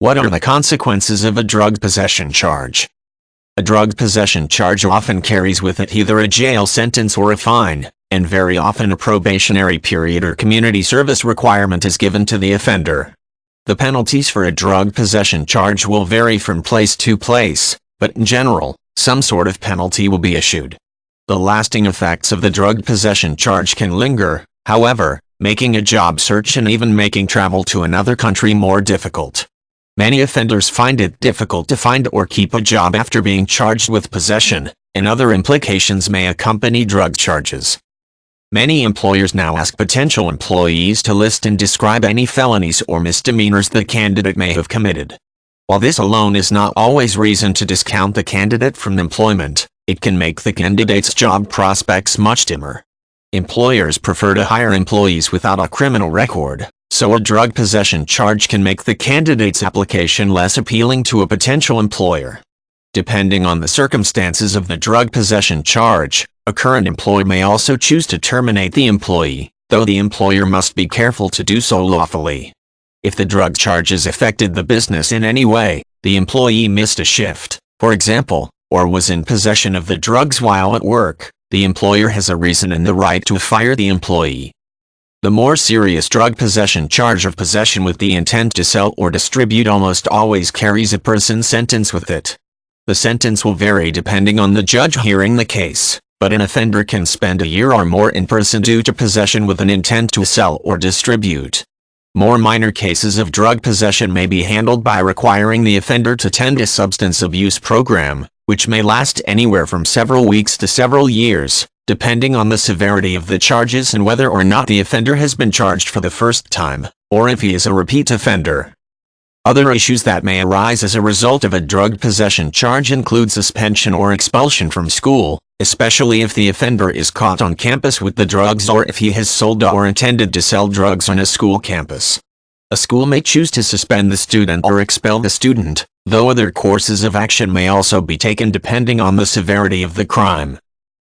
What are the consequences of a drug possession charge? A drug possession charge often carries with it either a jail sentence or a fine, and very often a probationary period or community service requirement is given to the offender. The penalties for a drug possession charge will vary from place to place, but in general, some sort of penalty will be issued. The lasting effects of the drug possession charge can linger, however, making a job search and even making travel to another country more difficult. Many offenders find it difficult to find or keep a job after being charged with possession, and other implications may accompany drug charges. Many employers now ask potential employees to list and describe any felonies or misdemeanors the candidate may have committed. While this alone is not always reason to discount the candidate from employment, it can make the candidate's job prospects much dimmer. Employers prefer to hire employees without a criminal record, so a drug possession charge can make the candidate's application less appealing to a potential employer. Depending on the circumstances of the drug possession charge, a current employer may also choose to terminate the employee, though the employer must be careful to do so lawfully. If the drug charges affected the business in any way, the employee missed a shift, for example, or was in possession of the drugs while at work, the employer has a reason and the right to fire the employee. The more serious drug possession charge of possession with the intent to sell or distribute almost always carries a prison sentence with it. The sentence will vary depending on the judge hearing the case, but an offender can spend a year or more in prison due to possession with an intent to sell or distribute. More minor cases of drug possession may be handled by requiring the offender to attend a substance abuse program, which may last anywhere from several weeks to several years, depending on the severity of the charges and whether or not the offender has been charged for the first time, or if he is a repeat offender. Other issues that may arise as a result of a drug possession charge include suspension or expulsion from school, especially if the offender is caught on campus with the drugs or if he has sold or intended to sell drugs on a school campus. A school may choose to suspend the student or expel the student, though other courses of action may also be taken depending on the severity of the crime.